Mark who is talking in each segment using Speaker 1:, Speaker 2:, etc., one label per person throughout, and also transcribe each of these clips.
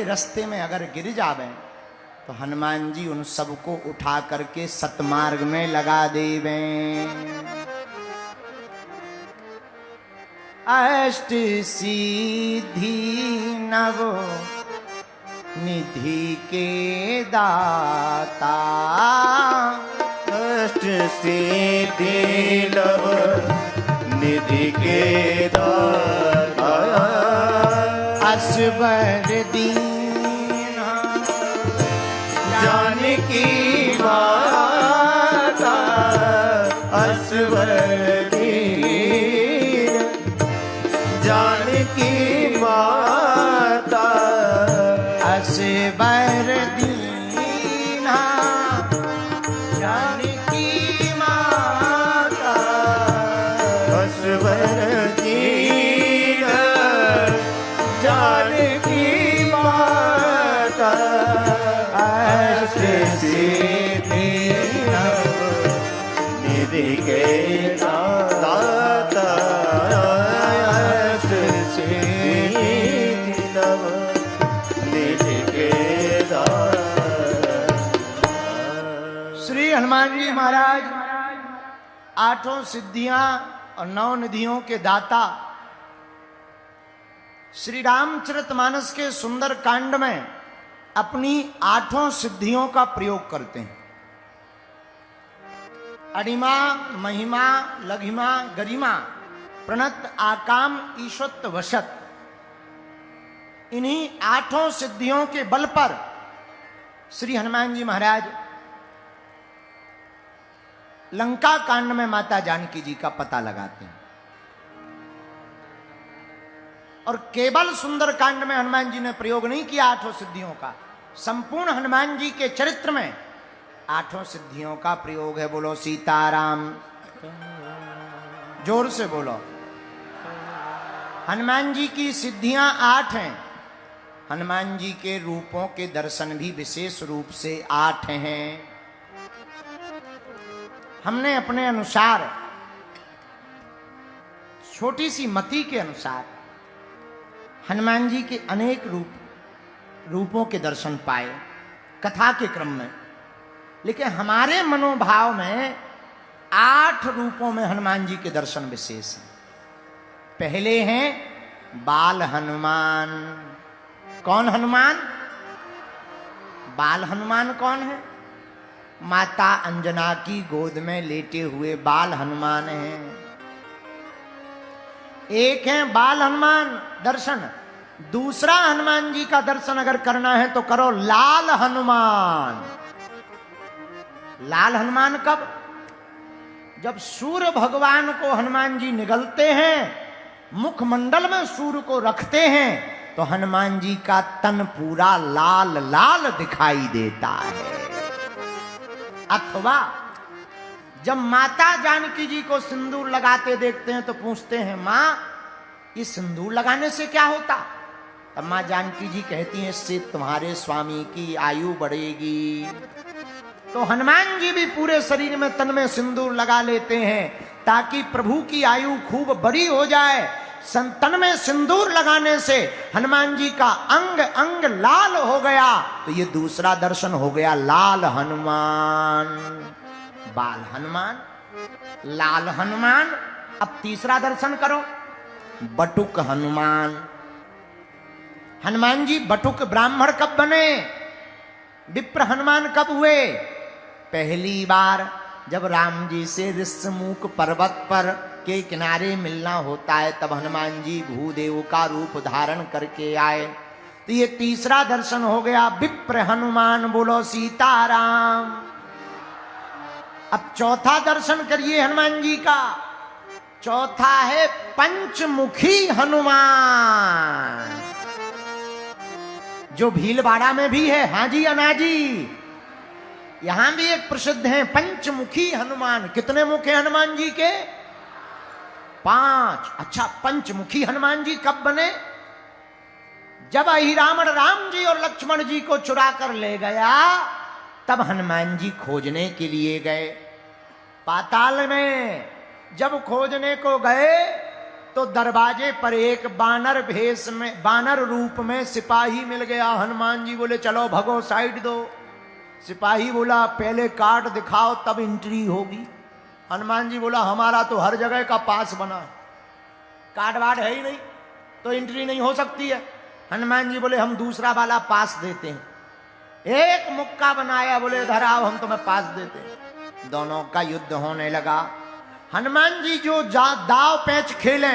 Speaker 1: रास्ते में अगर गिर जावे तो हनुमान जी उन सबको उठा करके सतमार्ग में लगा देवे। अष्ट सिद्धि नव निधि के दाता,
Speaker 2: अष्ट सिद्धि नव निधि के दाता,
Speaker 1: असवर दीना
Speaker 2: जानकी माता, असवर दीन जानकी माता,
Speaker 1: असवर दीना जानकी माता,
Speaker 2: असवर दीन जानकी माता, अष्ट सिद्धि नव निधि के दाता, अष्ट सिद्धि नव निधि के दाता।
Speaker 1: श्री हनुमान जी महाराज आठों सिद्धियां और नौ निधियों के दाता श्री रामचरितमानस के सुंदर कांड में अपनी आठों सिद्धियों का प्रयोग करते हैं। अणिमा, महिमा, लघिमा, गरिमा, प्रणत, आकाम, ईशत, वशत, इन्हीं आठों सिद्धियों के बल पर श्री हनुमान जी महाराज लंका कांड में माता जानकी जी का पता लगाते हैं। और केवल सुंदर कांड में हनुमान जी ने प्रयोग नहीं किया आठों सिद्धियों का, संपूर्ण हनुमान जी के चरित्र में आठों सिद्धियों का प्रयोग है। बोलो सीताराम, जोर से बोलो। हनुमान जी की सिद्धियां 8 हैं। हनुमान जी के रूपों के दर्शन भी विशेष रूप से 8 हैं। हमने अपने अनुसार, छोटी सी मति के अनुसार हनुमान जी के अनेक रूपों के दर्शन पाए कथा के क्रम में, लेकिन हमारे मनोभाव में 8 रूपों में हनुमान जी के दर्शन विशेष हैं। पहले हैं बाल हनुमान। कौन हनुमान? बाल हनुमान कौन है? माता अंजना की गोद में लेटे हुए बाल हनुमान हैं। एक है बाल हनुमान दर्शन, दूसरा हनुमान जी का दर्शन अगर करना है तो करो लाल हनुमान। लाल हनुमान कब? जब सूर्य भगवान को हनुमान जी निगलते हैं, मुखमंडल में सूर्य को रखते हैं, तो हनुमान जी का तन पूरा लाल लाल दिखाई देता है। अथवा जब माता जानकी जी को सिंदूर लगाते देखते हैं तो पूछते हैं, मां ये सिंदूर लगाने से क्या होता? तब मां जानकी जी कहती हैं, इससे तुम्हारे स्वामी की आयु बढ़ेगी। तो हनुमान जी भी पूरे शरीर में तन में सिंदूर लगा लेते हैं ताकि प्रभु की आयु खूब बड़ी हो जाए। तन में सिंदूर लगाने से हनुमान जी का अंग अंग लाल हो गया, तो ये दूसरा दर्शन हो गया लाल हनुमान। बाल हनुमान, लाल हनुमान। अब तीसरा दर्शन करो, बटुक हनुमान। हनुमान जी बटुक ब्राह्मण कब बने? विप्र हनुमान कब हुए? पहली बार जब राम जी से ऋषमुख पर्वत पर के किनारे मिलना होता है, तब हनुमान जी भूदेव का रूप धारण करके आए। तो ये तीसरा दर्शन हो गया विप्र हनुमान। बोलो सीताराम। अब चौथा दर्शन करिए हनुमान जी का। चौथा है पंचमुखी हनुमान, जो भीलवाड़ा में भी है। हाँ जी अनाजी, यहां भी एक प्रसिद्ध है पंचमुखी हनुमान। कितने मुख है हनुमान जी के? 5। अच्छा, पंचमुखी हनुमान जी कब बने? जब अहिरावण राम जी और लक्ष्मण जी को चुरा कर ले गया, तब हनुमान जी खोजने के लिए गए पाताल में। जब खोजने को गए तो दरवाजे पर एक बानर भेष में, बानर रूप में सिपाही मिल गया। हनुमान जी बोले चलो भगो, साइड दो। सिपाही बोला पहले कार्ड दिखाओ तब एंट्री होगी। हनुमान जी बोला हमारा तो हर जगह का पास बना है, कार्ड वार्ड है ही नहीं तो एंट्री नहीं हो सकती है। हनुमान जी बोले हम दूसरा वाला पास देते हैं। एक मुक्का बनाया, बोले इधर आओ हम तुम्हें पास देते हैं। दोनों का युद्ध होने लगा। हनुमान जी जो दाव पैंच खेले,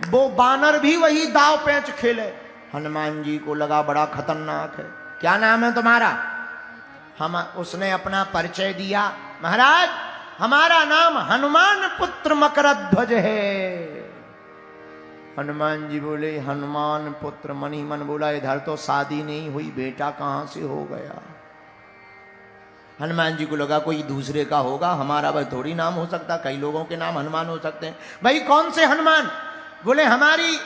Speaker 1: वो बानर भी वही दाव पैंच खेले। हनुमान जी को लगा बड़ा खतरनाक है। क्या नाम है तुम्हारा? उसने अपना परिचय दिया, महाराज हमारा नाम हनुमान पुत्र मकरध्वज है। हनुमान जी बोले हनुमान पुत्र, मनी मन बोला इधर तो शादी नहीं हुई, बेटा कहां से हो गया। हनुमान जी को लगा कोई दूसरे का होगा, हमारा भाई थोड़ी नाम हो सकता, कई लोगों के नाम हनुमान हो सकते हैं। भाई कौन से हनुमान? बोले हमारी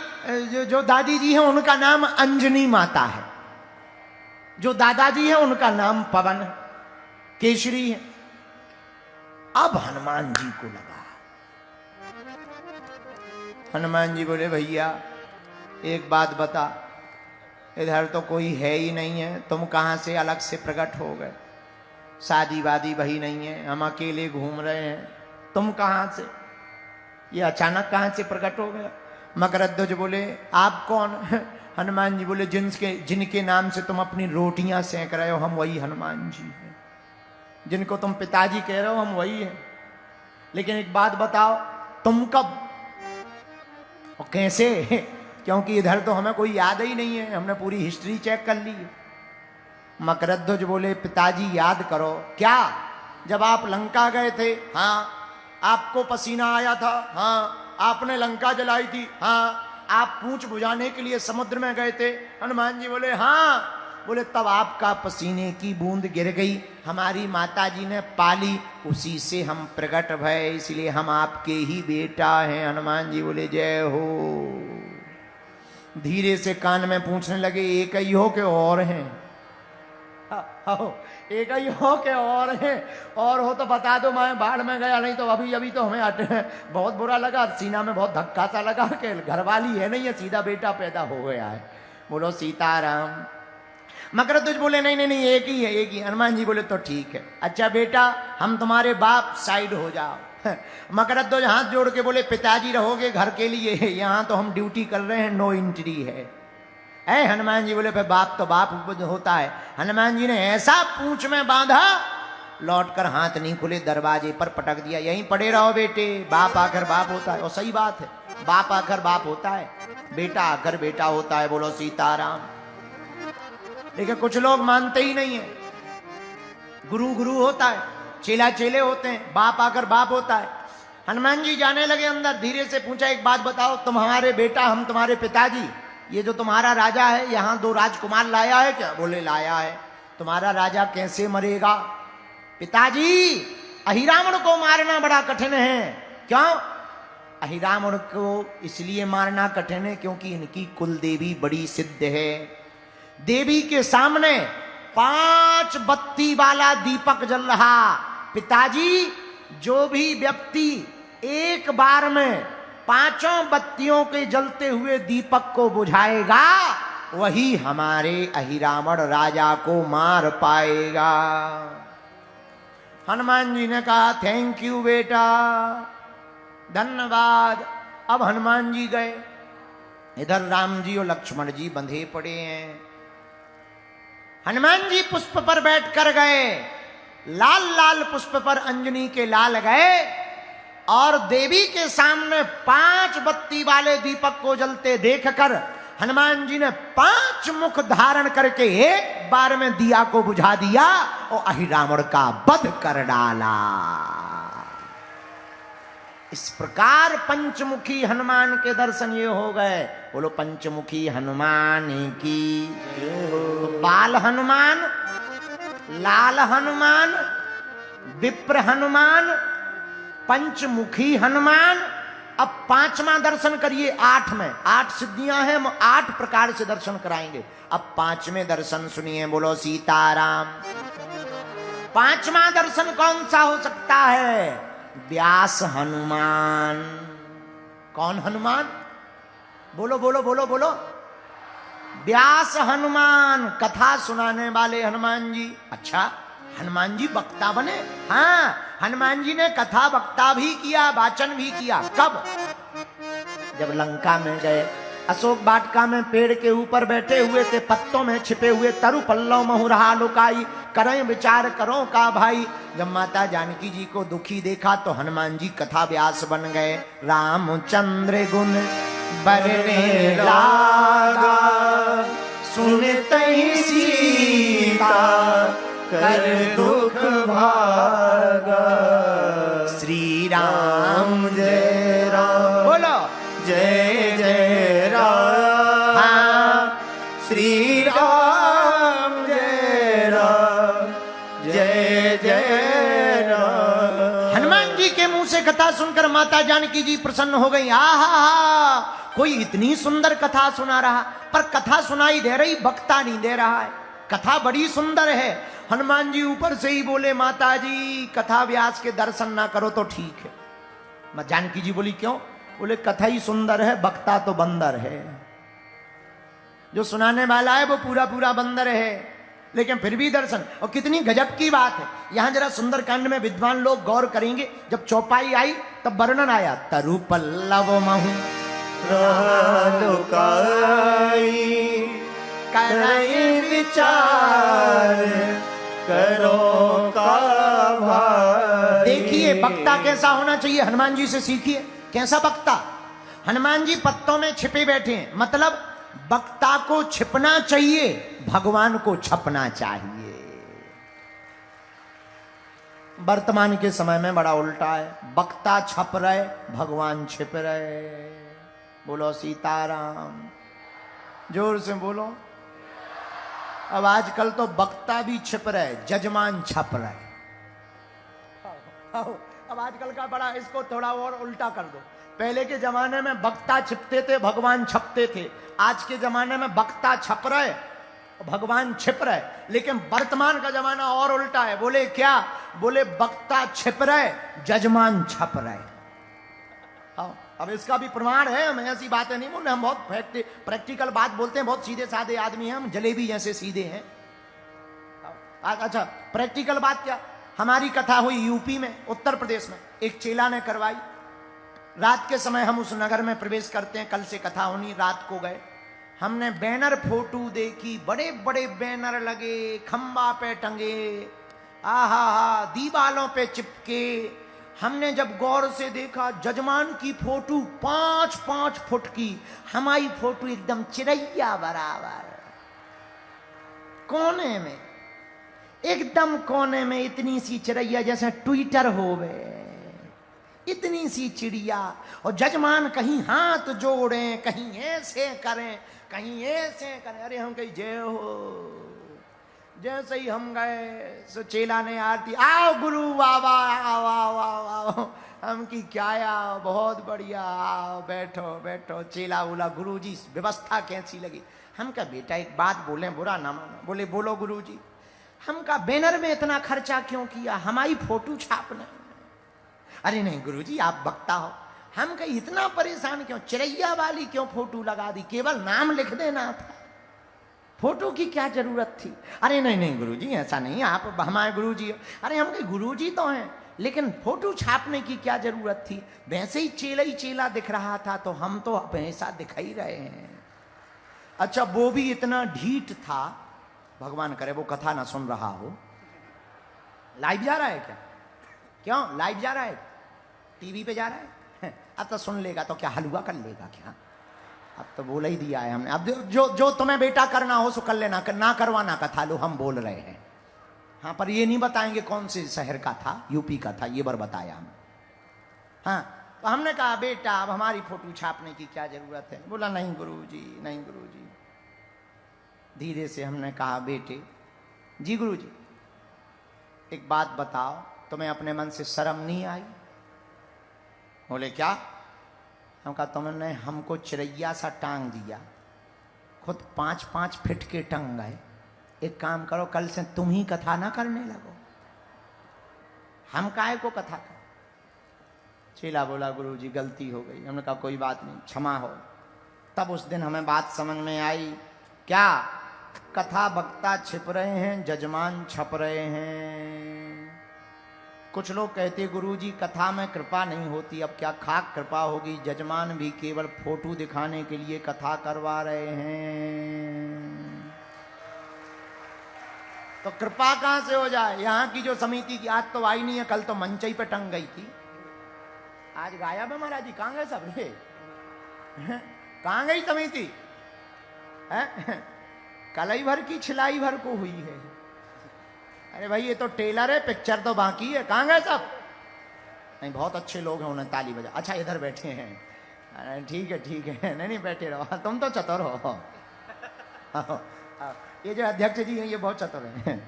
Speaker 1: जो दादी जी है उनका नाम अंजनी माता है, जो दादाजी है उनका नाम पवन केशरी है। अब हनुमान जी को लगा, हनुमान जी बोले भैया एक बात बता, इधर तो कोई है ही नहीं है, तुम कहां से अलग से प्रकट हो गए? शादी वादी वही नहीं है, हम अकेले घूम रहे हैं, तुम कहां से, ये अचानक कहां से प्रकट हो गया? मकरध्वज बोले आप कौन? हनुमान जी बोले जिनके नाम से तुम अपनी रोटियां सेंक रहे हो, हम वही हनुमान जी हैं। जिनको तुम पिताजी कह रहे हो हम वही हैं। लेकिन एक बात बताओ, तुम कब और कैसे? क्योंकि इधर तो हमें कोई याद ही नहीं है, हमने पूरी हिस्ट्री चेक कर ली है। मकरध्वज बोले पिताजी याद करो। क्या? जब आप लंका गए थे, हाँ। आपको पसीना आया था, हाँ। आपने लंका जलाई थी, हाँ। आप पूंछ बुझाने के लिए समुद्र में गए थे। हनुमान जी बोले हाँ। बोले तब आपका पसीने की बूंद गिर गई, हमारी माता जी ने पाली, उसी से हम प्रकट भय, इसलिए हम आपके ही बेटा हैं। हनुमान जी बोले जय हो। धीरे से कान में पूछने लगे एक ही हो के और हैं? एक ही हो के और हैं? और हो तो बता दो, मैं बाढ़ में गया, नहीं तो अभी तो हमें बहुत बुरा लगा, सीना में बहुत धक्का सा लगा कि घरवाली है नहीं है, सीधा बेटा पैदा हो गया है। बोलो सीताराम। मकरध्वज बोले नहीं एक ही है, एक ही। हनुमान जी बोले तो ठीक है, अच्छा बेटा हम तुम्हारे बाप, साइड हो जाओ। मकरध्वज हाथ जोड़ के बोले पिताजी रहोगे घर के लिए, यहां तो हम ड्यूटी कर रहे हैं, नो एंट्री है। हनुमान जी बोले फिर बाप तो बाप होता है। हनुमान जी ने ऐसा पूंछ में बांधा, लौटकर हाथ नहीं खुले, दरवाजे पर पटक दिया, यहीं पड़े रहो बेटे, बाप आकर बाप होता है। और सही बात है, बाप आकर बाप होता है, बेटा आकर बेटा होता है। बोलो सीताराम। लेकिन कुछ लोग मानते ही नहीं है, गुरु गुरु होता है, चेला चेले होते हैं, बाप आकर बाप होता है। हनुमान जी जाने लगे अंदर, धीरे से पूछा एक बात बताओ, तुम हमारे बेटा, हम तुम्हारे पिताजी, ये जो तुम्हारा राजा है यहां 2 राजकुमार लाया है क्या? बोले लाया है। तुम्हारा राजा कैसे मरेगा? पिताजी अहिरावण को मारना बड़ा कठिन है। क्यों? अहिरावण को इसलिए मारना कठिन है क्योंकि इनकी कुल देवी बड़ी सिद्ध है। देवी के सामने 5 बत्ती वाला दीपक जल रहा। पिताजी जो भी व्यक्ति एक बार में 5 बत्तियों के जलते हुए दीपक को बुझाएगा, वही हमारे अहिरावण राजा को मार पाएगा। हनुमान जी ने कहा थैंक यू बेटा, धन्यवाद। अब हनुमान जी गए, इधर राम जी और लक्ष्मण जी बंधे पड़े हैं। हनुमान जी पुष्प पर बैठ कर गए, लाल लाल पुष्प पर अंजनी के लाल गए, और देवी के सामने 5 बत्ती वाले दीपक को जलते देखकर हनुमान जी ने 5 मुख धारण करके एक बार में दिया को बुझा दिया और अहिरावण का वध कर डाला। इस प्रकार पंचमुखी हनुमान के दर्शन ये हो गए। बोलो पंचमुखी हनुमान की तो बाल हनुमान, लाल हनुमान, विप्र हनुमान, पंचमुखी हनुमान। अब 5वां दर्शन करिए। 8 में 8 सिद्धियां हैं, हम 8 प्रकार से दर्शन कराएंगे। अब 5वें दर्शन सुनिए। बोलो सीताराम। 5वां दर्शन कौन सा हो सकता है? व्यास हनुमान। कौन हनुमान? बोलो बोलो बोलो बोलो। व्यास हनुमान, कथा सुनाने वाले हनुमान जी। अच्छा, हनुमान जी वक्ता बने? हाँ, हनुमान जी ने कथा वक्ता भी किया, वाचन भी किया। कब? जब लंका में गए, अशोक वाटिका में पेड़ के ऊपर बैठे हुए थे, पत्तों में छिपे हुए, तरु पल्लव महु रहा लुकाई, करें विचार करो का भाई। जब माता जानकी जी को दुखी देखा तो हनुमान जी कथा व्यास बन गए। रामचंद्र गुण बरने लागा, सुनते ही सीता कर दुख भागा। श्री राम जय राम, बोलो
Speaker 2: जय जय राम।
Speaker 1: हाँ,
Speaker 2: श्री राम जय राम, जय जय राम।
Speaker 1: हनुमान जी के मुंह से कथा सुनकर माता जानकी जी प्रसन्न हो गई। आहा, कोई इतनी सुंदर कथा सुना रहा, पर कथा सुनाई दे रही, वक्ता नहीं दे रहा है। कथा बड़ी सुंदर है। हनुमान जी ऊपर से ही बोले, माता जी कथा व्यास के दर्शन ना करो तो ठीक है। मां जानकी जी बोली, क्यों? बोले, कथा ही सुंदर है, वक्ता तो बंदर है। जो सुनाने वाला है वो पूरा पूरा बंदर है, लेकिन फिर भी दर्शन। और कितनी गजब की बात है। यहां जरा सुंदरकांड में विद्वान लोग गौर करेंगे। जब चौपाई आई तब वर्णन आया, तरु पल्लव महु
Speaker 2: लुकाई, करें विचार करो का भाई।
Speaker 1: देखिए वक्ता कैसा होना चाहिए, हनुमान जी से सीखिए। कैसा वक्ता? हनुमान जी पत्तों में छिपे बैठे हैं, मतलब वक्ता को छिपना चाहिए, भगवान को छपना चाहिए। वर्तमान के समय में बड़ा उल्टा है, वक्ता छप रहे, भगवान छिप रहे। बोलो सीताराम, जोर से बोलो। अब आजकल तो वक्ता भी छिप रहे, जजमान छप रहे। अब आजकल का बड़ा, इसको थोड़ा और उल्टा कर दो। पहले के जमाने में वक्ता छिपते थे, भगवान छपते थे। आज के जमाने में वक्ता छप रहे, भगवान छिप रहे। लेकिन वर्तमान का जमाना और उल्टा है। बोले क्या? बोले वक्ता छिप रहे, जजमान छप रहे। अब इसका भी प्रमाण है। हम ऐसी बातें नहीं बोल रहे, हम बहुत प्रैक्टिकल बात बोलते हैं। बहुत सीधे साधे आदमी हैं हम, जलेबी जैसे सीधे हैं। अच्छा, प्रैक्टिकल बात क्या? हमारी कथा हुई यूपी में, उत्तर प्रदेश में, एक चेला ने करवाई। रात के समय हम उस नगर में प्रवेश करते हैं, कल से कथा होनी, रात को गए। हमने बैनर फोटो देखी, बड़े बड़े बैनर लगे, खंबा पे टंगे, आहा, दीवालों पे चिपके। हमने जब गौर से देखा, जजमान की फोटो 5-5 फुट की, हमारी फोटो एकदम चिड़ैया बराबर, कोने में, एकदम कोने में इतनी सी चिड़ैया जैसे ट्विटर होवे, इतनी सी चिड़िया। और जजमान कहीं हाथ जोड़े, कहीं ऐसे करें, कहीं ऐसे करें। अरे हम कहीं जय हो। जैसे ही हम गए सो चेला ने आरती, आओ गुरु बाबा, आओ आओ आओ आओ। हम की क्या आओ, बहुत बढ़िया, आओ बैठो बैठो। चेला बोला, गुरु जी व्यवस्था कैसी लगी? हम कहा बेटा एक बात बोले, बुरा ना मानो। बोले बोलो गुरु जी। हम कहा बैनर में इतना खर्चा क्यों किया, हमारी फोटो छापना? अरे नहीं गुरुजी, आप वक्ता हो। हम कहीं इतना परेशान क्यों, चिड़ैया वाली क्यों फोटो लगा दी? केवल नाम लिख देना था, फोटो की क्या जरूरत थी? अरे नहीं नहीं गुरुजी, ऐसा नहीं, आप हमारे गुरुजी हो। अरे हम कहीं गुरुजी तो हैं, लेकिन फोटो छापने की क्या जरूरत थी? वैसे ही चेला दिख रहा था, तो हम तो हमेशा दिखा ही रहे हैं। अच्छा, वो भी इतना ढीठ था, भगवान करे वो कथा ना सुन रहा हो। लाइव जा रहा है क्या? क्यों लाइव जा रहा है? टीवी पे जा रहा है? अब तो सुन लेगा तो क्या हलवा कर लेगा क्या? अब तो बोला ही दिया है हमने। अब जो तुम्हें बेटा करना हो सो कर लेना, ना करवाना कथा लो, हम बोल रहे हैं। हाँ, पर ये नहीं बताएंगे कौन से शहर का था, यूपी का था, ये बार बताया हम। हाँ, तो हमने कहा बेटा अब हमारी फोटो छापने की क्या जरूरत है? बोला नहीं गुरुजी, नहीं गुरुजी। धीरे से हमने कहा बेटे, जी गुरुजी एक बात बताओ, तुम्हें अपने मन से शर्म नहीं आई? बोले क्या? हम कहा तुमने हमको चिड़ैया सा टांग दिया, खुद 5-5 फीट के टंग गए। एक काम करो, कल से तुम ही कथा ना करने लगो, हम काहे को कथा कर। चेला बोला गुरुजी गलती हो गई। हमने कहा कोई बात नहीं, क्षमा हो। तब उस दिन हमें बात समझ में आई, क्या कथा वक्ता छिप रहे हैं, जजमान छप रहे हैं। कुछ लोग कहते गुरुजी कथा में कृपा नहीं होती, अब क्या खाक कृपा होगी, जजमान भी केवल फोटो दिखाने के लिए कथा करवा रहे हैं। तो कृपा कहां से हो जाए। यहां की जो समिति की आज तो आई नहीं है, कल तो मंचई पे टंग गई थी, आज गायब है महाराज जी। कहां गए सब रे? कहां गई समिति? कलाई भर की छिलाई भर को हुई है। अरे भाई ये तो टेलर है, पिक्चर तो बाकी है। कहां गए सब? नहीं बहुत अच्छे लोग हैं, उन्हें ताली बजा। अच्छा इधर बैठे हैं, ठीक है ठीक है, नहीं बैठे रहो, तुम तो चतुर हो। ये जो अध्यक्ष जी हैं ये बहुत चतुर हैं।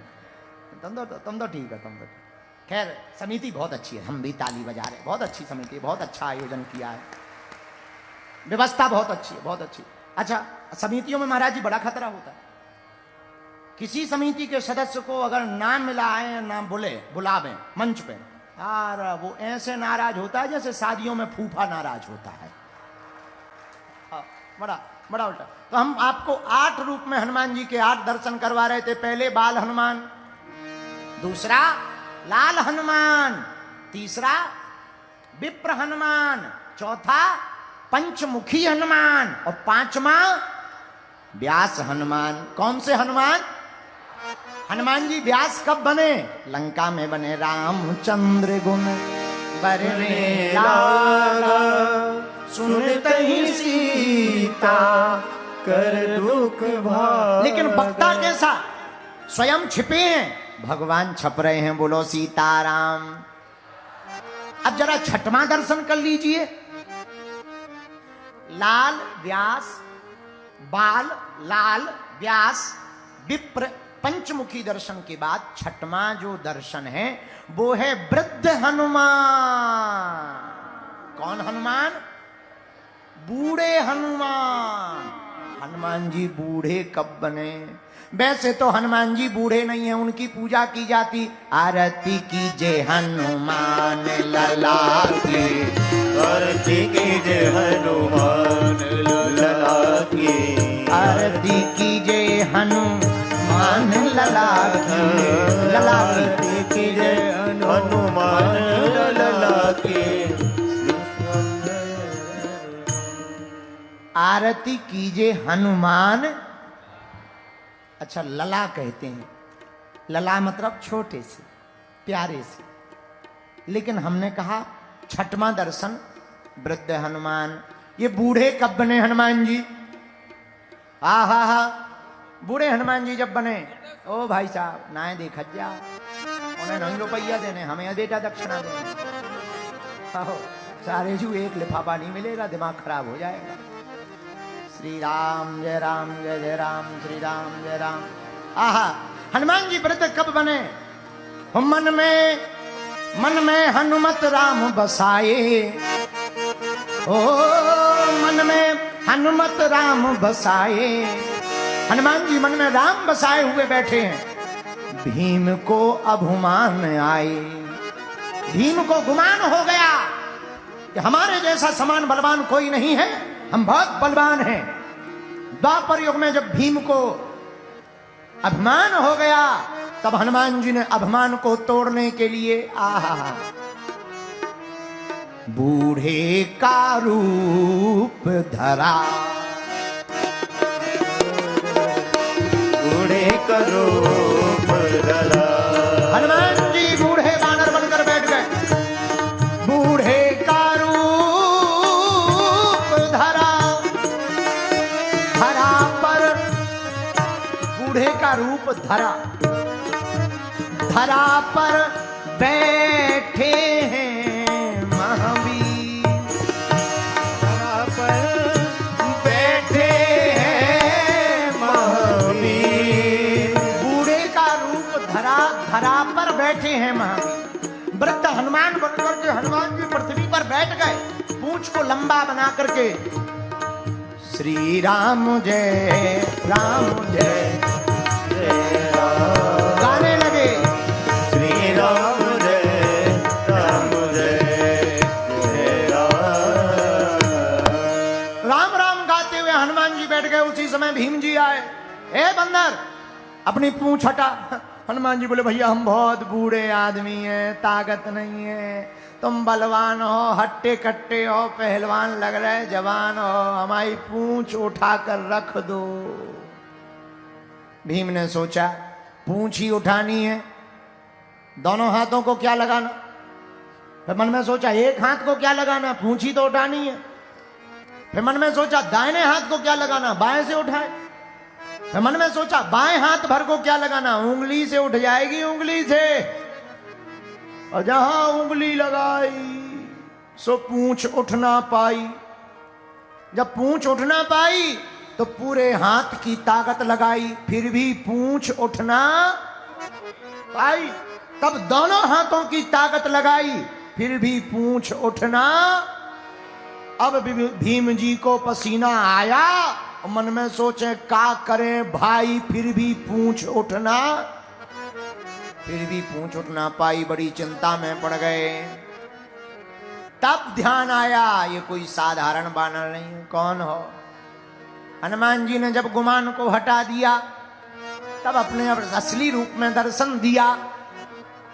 Speaker 1: तुम तो ठीक है, तुम तो खैर समिति बहुत अच्छी है, हम भी ताली बजा रहे हैं। बहुत अच्छी समिति, बहुत अच्छा आयोजन किया है, व्यवस्था बहुत अच्छी है, बहुत अच्छी। अच्छा समितियों में महाराज जी बड़ा खतरा होता है, किसी समिति के सदस्य को अगर नाम मिलाए ना बुलावे मंच पे, यार वो ऐसे नाराज होता है जैसे शादियों में फूफा नाराज होता है। बड़ा उल्टा। तो हम आपको 8 रूप में हनुमान जी के 8 दर्शन करवा रहे थे। पहले बाल हनुमान, दूसरा लाल हनुमान, तीसरा विप्र हनुमान, चौथा पंचमुखी हनुमान और 5वां व्यास हनुमान। कौन से हनुमान? हनुमान जी व्यास कब बने? लंका में बने। रामचंद्र गुण बरने लागा,
Speaker 2: सुनते ही सीता कर दुख भागा।
Speaker 1: लेकिन वक्ता कैसा? स्वयं छिपे हैं, भगवान छप रहे हैं। बोलो सीताराम। अब जरा छठवां दर्शन कर लीजिए। लाल व्यास, बाल लाल व्यास विप्र पंचमुखी दर्शन के बाद छठवां जो दर्शन है वो है वृद्ध हनुमान। कौन हनुमान? बूढ़े हनुमान। हनुमान जी बूढ़े कब बने? वैसे तो हनुमान जी बूढ़े नहीं है, उनकी पूजा की जाती। आरती कीजिए हनुमान लला की,
Speaker 2: आरती कीजिए हनुमान लला की,
Speaker 1: आरती कीजिए हनुमान लला की, लला की
Speaker 2: कीजिए हनुमान लला की।
Speaker 1: आरती कीजिए हनुमान। अच्छा लला कहते हैं, लला मतलब छोटे से प्यारे से। लेकिन हमने कहा छठवां दर्शन वृद्ध हनुमान। ये बूढ़े कब बने हनुमान जी? हा बूढ़े हनुमान जी जब बने, ओ भाई साहब नाए देखा जा, उन्हें नहीं रुपया देने, हमें बेटा दक्षिणा देने। सारे जू एक लिफाफा नहीं मिलेगा, दिमाग खराब हो जाएगा। श्री राम जय राम जय जय राम, श्री राम जय राम। आहा हनुमान जी वृद्ध कब बने? मन में हनुमत राम बसाए, ओ मन में हनुमत राम बसाए। हनुमान जी मन में राम बसाए हुए बैठे हैं। भीम को अभिमान आए, भीम को गुमान हो गया कि हमारे जैसा समान बलवान कोई नहीं है, हम बहुत बलवान हैं। द्वापर युग में जब भीम को अभिमान हो गया, तब हनुमान जी ने अभिमान को तोड़ने के लिए आहा बूढ़े का रूप धरा,
Speaker 2: बूढ़े का रूप धरा।
Speaker 1: हनुमान जी बूढ़े बानर बनकर बैठ गए। बूढ़े का रूप धरा, धरा पर बूढ़े का रूप धरा, धरा पर बैठे हैं महावीर,
Speaker 2: धरा पर बैठे हैं महावीर।
Speaker 1: बूढ़े का रूप धरा, धरा पर बैठे हैं महावीर। वृद्ध हनुमान बनकर के हनुमान जी पृथ्वी पर बैठ गए, पूंछ को लंबा बना करके श्री राम जय गाने लगे।
Speaker 2: श्री राम जय राम जय जय राम।
Speaker 1: राम राम गाते हुए हुए हनुमान जी बैठ गए, उसी समय भीम जी आए। ए बंदर, अपनी पूंछ हटा। हनुमान जी बोले, भैया हम बहुत बूढ़े आदमी हैं, ताकत नहीं है, तुम बलवान हो, हट्टे कट्टे हो, पहलवान लग रहे, जवान हो, हमारी पूंछ उठाकर रख दो। भीम ने सोचा पूंछ ही उठानी है, दोनों हाथों को क्या लगाना। फिर मन में सोचा एक हाथ को क्या लगाना, पूंछ ही तो उठानी है। फिर मन में सोचा दाहिने हाथ को क्या लगाना, बाएं से उठाए। फिर मन में सोचा बाएं हाथ भर को क्या लगाना, उंगली से उठ जाएगी, उंगली से। और जहां उंगली लगाई सो पूंछ उठ ना पाई। जब पूंछ उठ ना पाई तो पूरे हाथ की ताकत लगाई, फिर भी पूंछ उठना पाई। तब दोनों हाथों की ताकत लगाई, फिर भी पूंछ उठना। अब भीम जी को पसीना आया, मन में सोचे क्या करें भाई, फिर भी पूंछ उठना, फिर भी पूंछ उठना पाई। बड़ी चिंता में पड़ गए। तब ध्यान आया ये कोई साधारण बानर नहीं है, कौन हो। हनुमान जी ने जब गुमान को हटा दिया, तब अपने असली रूप में दर्शन दिया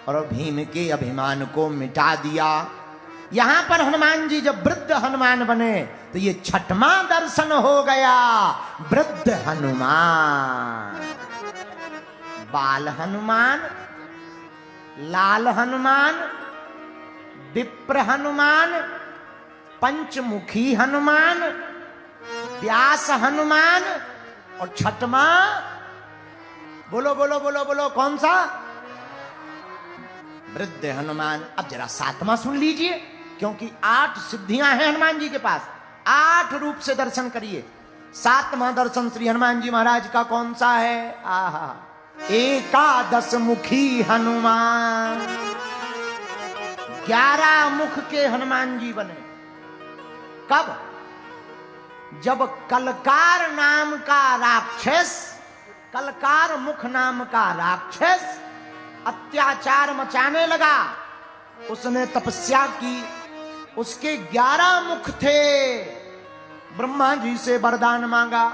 Speaker 1: और भीम के अभिमान को मिटा दिया। यहां पर हनुमान जी जब वृद्ध हनुमान बने तो ये छठवां दर्शन हो गया, वृद्ध हनुमान। बाल हनुमान, लाल हनुमान, विप्र हनुमान, पंचमुखी हनुमान, व्यास हनुमान, और छठवां बोलो बोलो बोलो बोलो कौन सा, वृद्ध हनुमान। अब जरा सातवां सुन लीजिए, क्योंकि 8 सिद्धियां हैं हनुमान जी के पास, 8 रूप से दर्शन करिए। सातवां दर्शन श्री हनुमान जी महाराज का कौन सा है, आहा, एकादश मुखी हनुमान। 11 मुख के हनुमान जी बने। कब, जब कलकार नाम का राक्षस, कलकार मुख नाम का राक्षस अत्याचार मचाने लगा। उसने तपस्या की, उसके 11 मुख थे। ब्रह्मा जी से वरदान मांगा,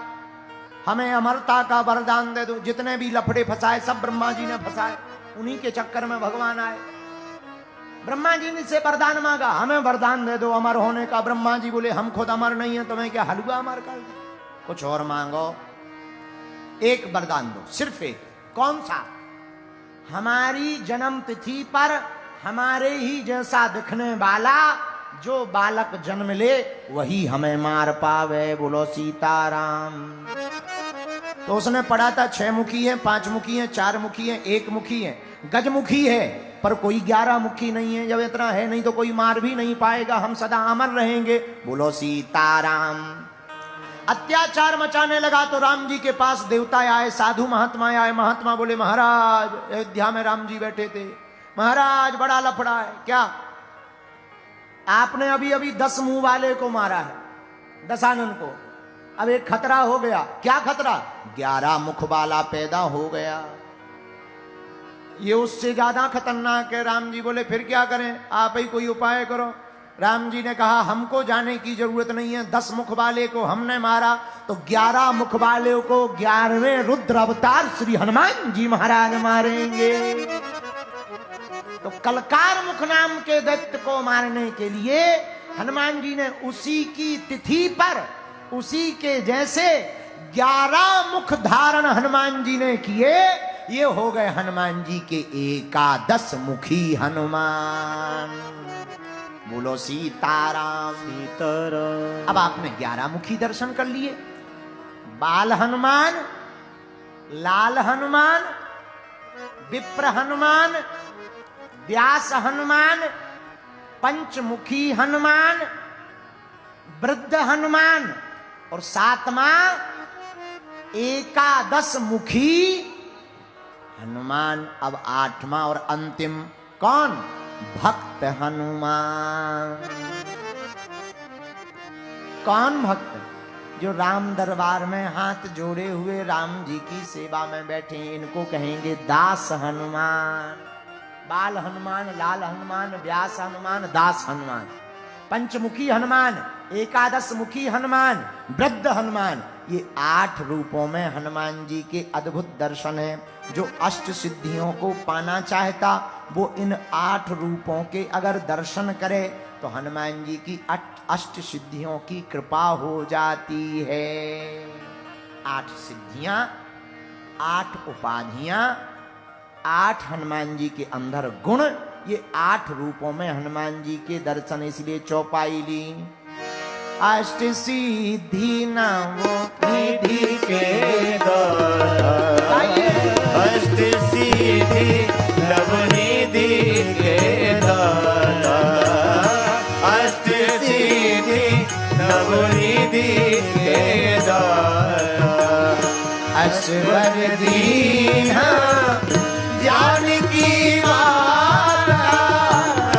Speaker 1: हमें अमरता का वरदान दे दो। जितने भी लफड़े फंसाए सब ब्रह्मा जी ने फंसाए, उन्हीं के चक्कर में भगवान आए। ब्रह्मा जी ने से वरदान मांगा, हमें वरदान दे दो अमर होने का। ब्रह्मा जी बोले हम खुद अमर नहीं है, तुम्हें क्या हलवा अमर कर दो, कुछ और मांगो। एक वरदान दो, सिर्फ एक। कौन सा, हमारी जन्म तिथि पर हमारे ही जैसा दिखने वाला जो बालक जन्म ले वही हमें मार पावे, बोलो सीताराम। तो उसने पढ़ा था 6 मुखी है, 5 मुखी है, 4 मुखी है, 1 मुखी है, गजमुखी है, पर कोई 11 मुखी नहीं है। जब इतना है नहीं तो कोई मार भी नहीं पाएगा, हम सदा अमर रहेंगे, बोलो सीताराम। अत्याचार मचाने लगा तो राम जी के पास देवता आए, साधु महात्मा आए। महात्मा बोले महाराज, अयोध्या में राम जी बैठे थे, महाराज बड़ा लफड़ा है। क्या, आपने अभी अभी 10 मुंह वाले को मारा है, दशानन को। अब एक खतरा हो गया। क्या खतरा, 11 मुख वाला पैदा हो गया, ये उससे ज्यादा खतरनाक है। राम जी बोले फिर क्या करें, आप ही कोई उपाय करो। राम जी ने कहा हमको जाने की जरूरत नहीं है, 10 मुख वाले को हमने मारा तो 11 मुख वाले को 11वें रुद्र अवतार श्री हनुमान जी महाराज मारेंगे। तो कलकार मुख नाम के दैत्य को मारने के लिए हनुमान जी ने उसी की तिथि पर उसी के जैसे 11 मुख धारण हनुमान जी ने किए। ये हो गए हनुमान जी के 11 मुखी हनुमान, बोलो सीताराम सीताराम। अब आपने 11 मुखी दर्शन कर लिए। बाल हनुमान, लाल हनुमान, विप्र हनुमान, व्यास हनुमान, पंचमुखी हनुमान, वृद्ध हनुमान, और 7वां 11 मुखी हनुमान। अब 8वां और अंतिम कौन, भक्त हनुमान। कौन भक्त, जो राम दरबार में हाथ जोड़े हुए राम जी की सेवा में बैठे, इनको कहेंगे दास हनुमान। बाल हनुमान, लाल हनुमान, व्यास हनुमान, दास हनुमान। पंचमुखी हनुमान, एकादश मुखी हनुमान, वृद्ध हनुमान, ये 8 रूपों में हनुमान जी के अद्भुत दर्शन हैं। जो अष्ट सिद्धियों को पाना चाहता वो इन 8 रूपों के अगर दर्शन करे तो हनुमान जी की अष्ट सिद्धियों की कृपा हो जाती है। 8 सिद्धियां, 8 उपाधियां, 8 हनुमान जी के अंदर गुण, ये 8 रूपों में हनुमान जी के दर्शन, इसलिए चौपाई ली। अष्ट सिद्धि नवो निधि के
Speaker 2: दाता, अष्ट सिद्धि नवनिधि के दाता, अष्ट सिद्धि नवनिधि के दाता,
Speaker 1: असवर दीना जानकी माता,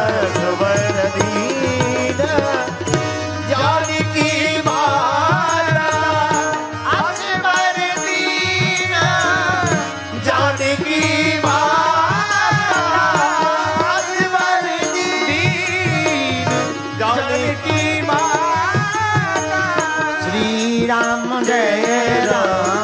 Speaker 2: असवर दीना
Speaker 1: जानकी माता, असवर दीना
Speaker 2: जानकी माता,
Speaker 1: असवर दीन
Speaker 2: जानकी माता।
Speaker 1: श्री राम जय राम।